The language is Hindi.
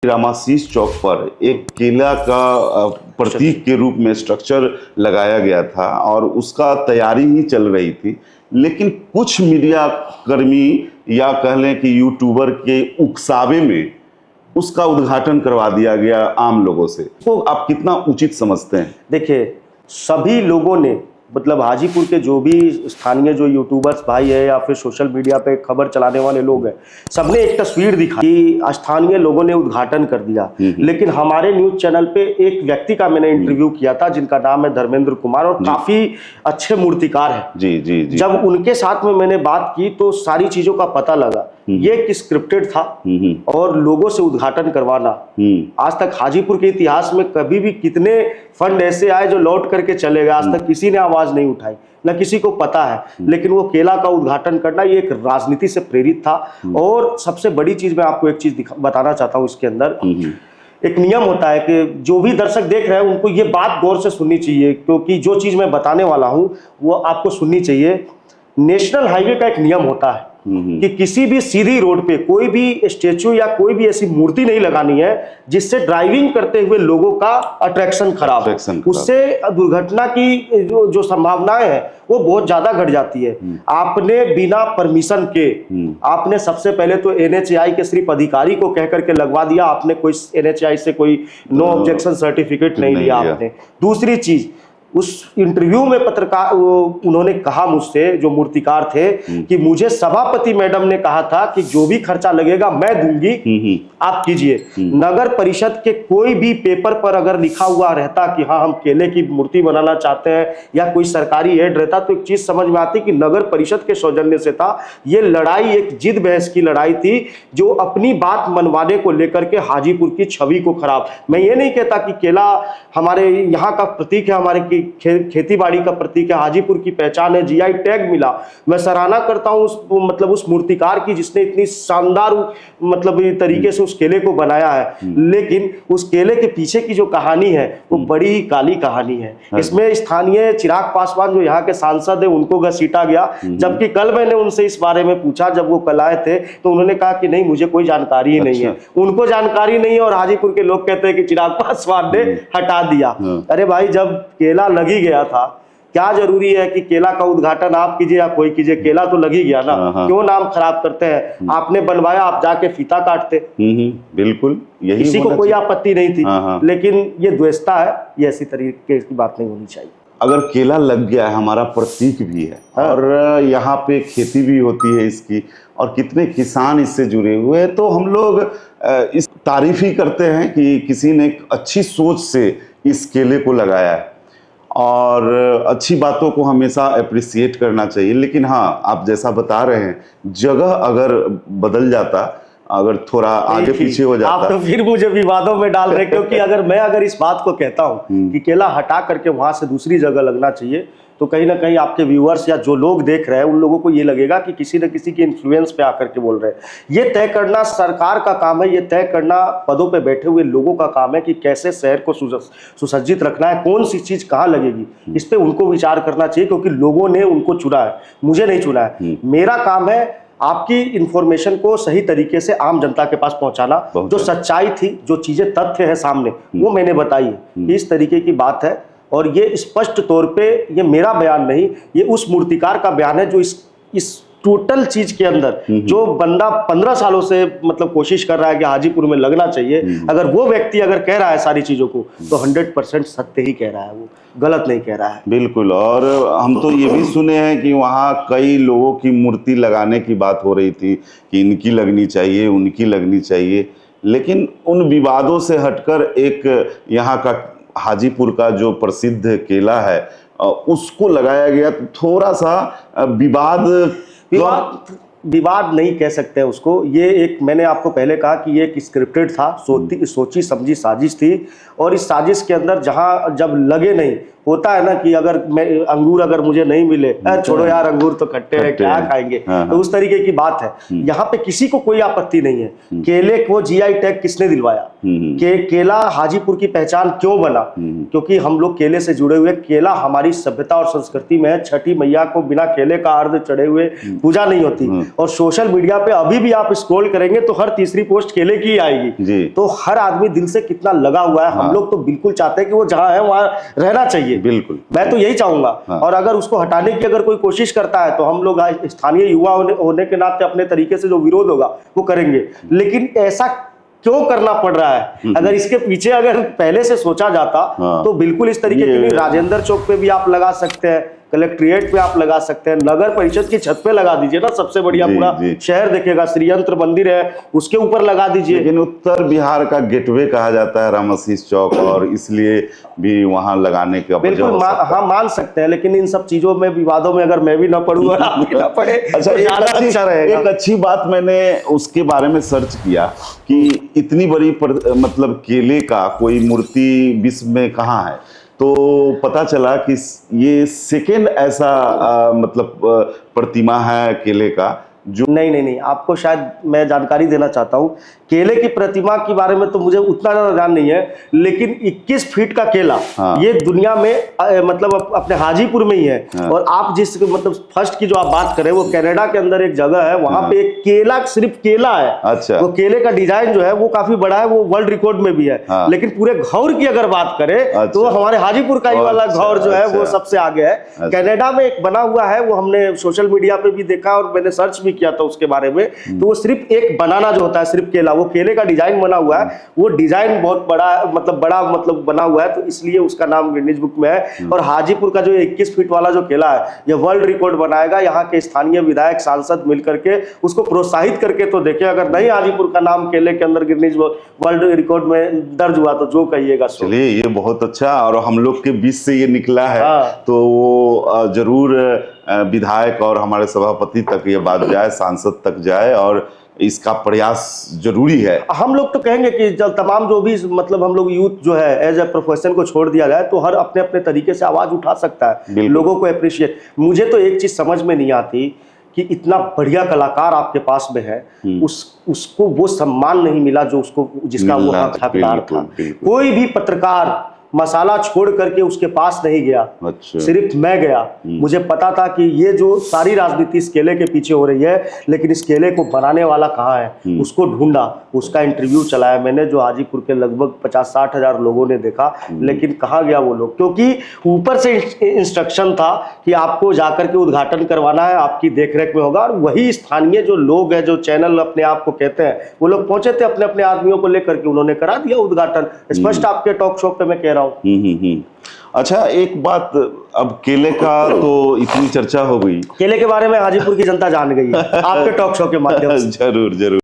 रामाशीष चौक पर एक केला का प्रतीक के रूप में स्ट्रक्चर लगाया गया था और उसका तैयारी ही चल रही थी, लेकिन कुछ मीडिया कर्मी या कह लें कि यूट्यूबर के उकसावे में उसका उद्घाटन करवा दिया गया आम लोगों से। तो आप कितना उचित समझते हैं? देखिए, सभी लोगों ने मतलब हाजीपुर के जो भी स्थानीय जो यूट्यूबर्स भाई है या फिर सोशल मीडिया पे खबर चलाने वाले लोग हैं, सबने एक तस्वीर दिखाई कि स्थानीय लोगों ने उद्घाटन कर दिया। लेकिन हमारे न्यूज चैनल पे एक व्यक्ति का मैंने इंटरव्यू किया था जिनका नाम है धर्मेंद्र कुमार और काफी अच्छे मूर्तिकार है। जी जी जी। जब उनके साथ में मैंने बात की तो सारी चीजों का पता लगा ये एक स्क्रिप्टेड था और लोगों से उद्घाटन करवाना। आज तक हाजीपुर के इतिहास में कभी भी कितने फंड ऐसे आए जो लौट करके चले गए, आज तक किसी ने आवाज नहीं उठाई, न किसी को पता है। लेकिन वो केला का उद्घाटन करना ये एक राजनीति से प्रेरित था। और सबसे बड़ी चीज मैं आपको एक चीज बताना चाहता हूँ, इसके अंदर एक नियम होता है कि जो भी दर्शक देख रहे हैं उनको ये बात गौर से सुननी चाहिए, क्योंकि जो चीज मैं बताने वाला हूँ वो आपको सुननी चाहिए। नेशनल हाईवे का एक नियम होता है कि किसी भी सीधी रोड पे कोई भी स्टेचू या कोई भी ऐसी मूर्ति नहीं लगानी है जिससे ड्राइविंग करते हुए लोगों का अट्रैक्शन खराब हो। उससे दुर्घटना की जो संभावनाएं है वो बहुत ज्यादा घट जाती है। आपने बिना परमिशन के आपने सबसे पहले तो एनएचएआई के सिर्फ अधिकारी को कह करके लगवा दिया, आपने कोई एनएचएआई से कोई नो ऑब्जेक्शन सर्टिफिकेट नहीं लिया आपने। दूसरी चीज, उस इंटरव्यू में पत्रकार उन्होंने कहा मुझसे, जो मूर्तिकार थे, कि मुझे सभापति मैडम ने कहा था कि जो भी खर्चा लगेगा मैं दूंगी, आप कीजिए। नगर परिषद के कोई भी पेपर पर अगर लिखा हुआ रहता कि हाँ हम केले की मूर्ति बनाना चाहते हैं या कोई सरकारी एड रहता तो एक चीज समझ में आती कि नगर परिषद के सौजन्य से था। ये लड़ाई एक जिद बहस की लड़ाई थी जो अपनी बात मनवाने को लेकर के हाजीपुर की छवि को खराब। मैं ये नहीं कहता कि केला हमारे यहाँ का प्रतीक है, हमारे खेती बाड़ी का प्रतीक है, हाजीपुर की पहचान है, जीआई टैग मिला। मैं सराहना करता हूं उस मूर्तिकार की जिसने इतनी शानदार मतलब तरीके से उस केले को बनाया है। लेकिन उस केले के पीछे की जो कहानी है वो बड़ी ही काली कहानी है। इसमें स्थानीय चिराग पासवान जो यहाँ के सांसद है उनको घसीटा गया, जबकि कल मैंने उनसे इस बारे में पूछा जब वो कल आए थे तो उन्होंने कहा कि नहीं मुझे कोई जानकारी ही नहीं है, उनको जानकारी नहीं है और हाजीपुर के लोग कहते हैं कि चिराग पासवान ने हटा दिया। अरे भाई, जब केला लगी गया था, क्या जरूरी है कि केला का उद्घाटन आप कीजिए या कोई कीजिए, केला तो लगी गया ना। क्यों नाम खराब करते हैं? आपने बनवाया, आप जाके फीता काटते। बिल्कुल, यही किसी को कोई आपत्ति नहीं थी। लेकिन ये द्वेषता है, ये ऐसी तरीके की बात नहीं होनी चाहिए। अगर केला लग गया है, हमारा प्रतीक भी है और यहाँ पे खेती भी होती है इसकी और कितने किसान इससे जुड़े हुए हैं, तो हम लोग इस तारीफ ही करते हैं कि किसी ने अच्छी सोच से इस केले को लगाया है और अच्छी बातों को हमेशा अप्रिसिएट करना चाहिए। लेकिन हाँ, आप जैसा बता रहे हैं, जगह अगर बदल जाता, अगर थोड़ा आगे पीछे हो जाता, आप तो फिर मुझे विवादों में डाल रहे, क्योंकि अगर इस बात को कहता हूं कि केला हटा करके वहां से दूसरी जगह लगना चाहिए तो कहीं ना कहीं आपके व्यूअर्स या जो लोग देख रहे हैं उन लोगों को ये लगेगा कि किसी न किसी के इन्फ्लुएंस पे आकर के बोल रहे हैं। ये तय करना सरकार का काम है, ये तय करना पदों पे बैठे हुए लोगों का काम है कि कैसे शहर को सुसज्जित रखना है, कौन सी चीज कहाँ लगेगी, इस पे उनको विचार करना चाहिए, क्योंकि लोगों ने उनको चुना है, मुझे नहीं चुना है। मेरा काम है आपकी इंफॉर्मेशन को सही तरीके से आम जनता के पास पहुंचाना। जो सच्चाई थी, जो चीजें तथ्य है सामने, वो मैंने बताई कि इस तरीके की बात है। और ये स्पष्ट तौर पे ये मेरा बयान नहीं, ये उस मूर्तिकार का बयान है जो इस टोटल चीज के अंदर जो बंदा 15 सालों से मतलब कोशिश कर रहा है कि हाजीपुर में लगना चाहिए, अगर वो व्यक्ति अगर कह रहा है सारी चीजों को तो 100% सत्य ही कह रहा है, वो गलत नहीं कह रहा है। बिल्कुल। और हम तो ये भी सुने हैं कि वहाँ कई लोगों की मूर्ति लगाने की बात हो रही थी कि इनकी लगनी चाहिए, उनकी लगनी चाहिए, लेकिन उन विवादों से हटकर एक यहाँ का हाजीपुर का जो प्रसिद्ध केला है उसको लगाया गया। तो थोड़ा सा विवाद नहीं कह सकते उसको। ये एक, मैंने आपको पहले कहा कि ये एक स्क्रिप्टेड था, सोची समझी साजिश थी। और इस साजिश के अंदर जब लगे नहीं होता है ना कि अगर मैं अंगूर अगर मुझे नहीं मिले, अरे छोड़ो यार अंगूर तो खट्टे हैं, क्या खाएंगे, तो उस तरीके की बात है। यहाँ पे किसी को कोई आपत्ति नहीं है। केले को जीआई टैग किसने दिलवाया, केला हाजीपुर की पहचान क्यों बना, क्योंकि हम लोग केले से जुड़े हुए, केला हमारी सभ्यता और संस्कृति में है। छठी मैया को बिना केले का अर्घ चढ़े हुए पूजा नहीं होती। और सोशल मीडिया पे अभी भी आप स्क्रॉल करेंगे तो हर तीसरी पोस्ट केले की आएगी। तो हर आदमी दिल से कितना लगा हुआ है। हम लोग तो बिल्कुल चाहते हैं कि वो जहां है वहां रहना चाहिए। बिल्कुल, मैं तो यही चाहूंगा। और अगर उसको हटाने की अगर कोई कोशिश करता है तो हम लोग स्थानीय युवा होने के नाते अपने तरीके से जो विरोध होगा वो करेंगे। लेकिन ऐसा क्यों करना पड़ रहा है? अगर इसके पीछे अगर पहले से सोचा जाता तो बिल्कुल इस तरीके की, राजेंद्र चौक पे भी आप लगा सकते हैं, कलेक्ट्रेट पे आप लगा सकते हैं, नगर परिषद की छत पे लगा दीजिए ना, सबसे बढ़िया पूरा शहर देखेगा। श्रीयंत्र मंदिर है उसके ऊपर लगा दीजिए। लेकिन उत्तर बिहार का गेटवे कहा जाता है रामाशीष चौक, और इसलिए भी वहां लगाने का बिल्कुल हाँ मान सकते हैं। लेकिन इन सब चीजों में, विवादों में अगर मैं भी ना पढ़ूँ और आप भी ना पढ़े, अच्छा, अच्छा रहेगा। एक अच्छी बात मैंने उसके बारे में सर्च किया कि इतनी बड़ी मतलब केले का कोई मूर्ति विश्व में कहाँ है, तो पता चला कि ये सेकेंड ऐसा मतलब प्रतिमा है केले का जो नहीं, आपको शायद मैं जानकारी देना चाहता हूँ। केले की प्रतिमा के बारे में तो मुझे उतना ज्यादा ज्ञान नहीं है, लेकिन 21 फीट का केला ये दुनिया में मतलब अपने हाजीपुर में ही है। और आप जिस मतलब फर्स्ट की जो आप बात करें वो कनाडा के अंदर एक जगह है, वहां पे एक केला, सिर्फ केला है। अच्छा। वो केले का डिजाइन जो है वो काफी बड़ा है, वो वर्ल्ड रिकॉर्ड में भी है। लेकिन पूरे घौर की अगर बात करें तो हमारे हाजीपुर का ही वाला घौर जो है वो सबसे आगे है। कनाडा में एक बना हुआ है, वो हमने सोशल मीडिया पे भी देखा और मैंने सर्च भी किया था उसके बारे में। तो वो सिर्फ एक बनाना जो होता है, सिर्फ केला, वो केले का डिजाइन बना हुआ है। वो डिजाइन बहुत बड़ा मतलब बना हुआ है, तो इसलिए उसका नाम गिनीज बुक में है। और हाजीपुर का जो 21 फीट वाला जो केला है, ये वर्ल्ड रिकॉर्ड बनाएगा। यहाँ के स्थानीय विधायक सांसद मिलकर के उसको प्रोत्साहित करके तो देखें। अगर नहीं हाजीपुर का नाम केले के अंदर गिनीज वर्ल्ड रिकॉर्ड में दर्ज हुआ तो जो कहिएगा। चलिए, ये बहुत अच्छा, और हम लोग के बीच से ये निकला है तो वो जरूर विधायक और हमारे सभापति तक ये बात जाए, सांसद तक जाए, और इसका प्रयास जरूरी है। हम लोग तो कहेंगे कि जब तमाम जो भी मतलब हम लोग यूथ जो है एज ए प्रोफेशन को छोड़ दिया जाए तो हर अपने अपने तरीके से आवाज उठा सकता है, लोगों को अप्रिशिएट। मुझे तो एक चीज समझ में नहीं आती कि इतना बढ़िया कलाकार आपके पास में है, उसको वो सम्मान नहीं मिला जो उसको, जिसका वो हकदार था। कोई भी पत्रकार मसाला छोड़ करके उसके पास नहीं गया। अच्छा। सिर्फ मैं गया। मुझे पता था कि ये जो सारी राजनीति इस केले के पीछे हो रही है, लेकिन इस केले को बनाने वाला कहाँ है, उसको ढूंढा, उसका इंटरव्यू चलाया मैंने, जो हाजीपुर के लगभग 50-60 हजार लोगों ने देखा। लेकिन कहाँ गया वो लोग, क्योंकि ऊपर से इंस्ट्रक्शन था कि आपको जाकर के उद्घाटन करवाना है, आपकी देखरेख में होगा। और वही स्थानीय जो लोग हैं, जो चैनल अपने आप को कहते हैं, वो लोग पहुंचे थे अपने अपने आदमियों को लेकर के, उन्होंने करा दिया उद्घाटन। स्पष्ट आपके टॉक शो पे मैं कह रहा हूँ। अच्छा, एक बात, अब केले का तो इतनी चर्चा हो गई, केले के बारे में हाजीपुर की जनता जान गई है आपके टॉक शो के माध्यम से। जरूर जरूर।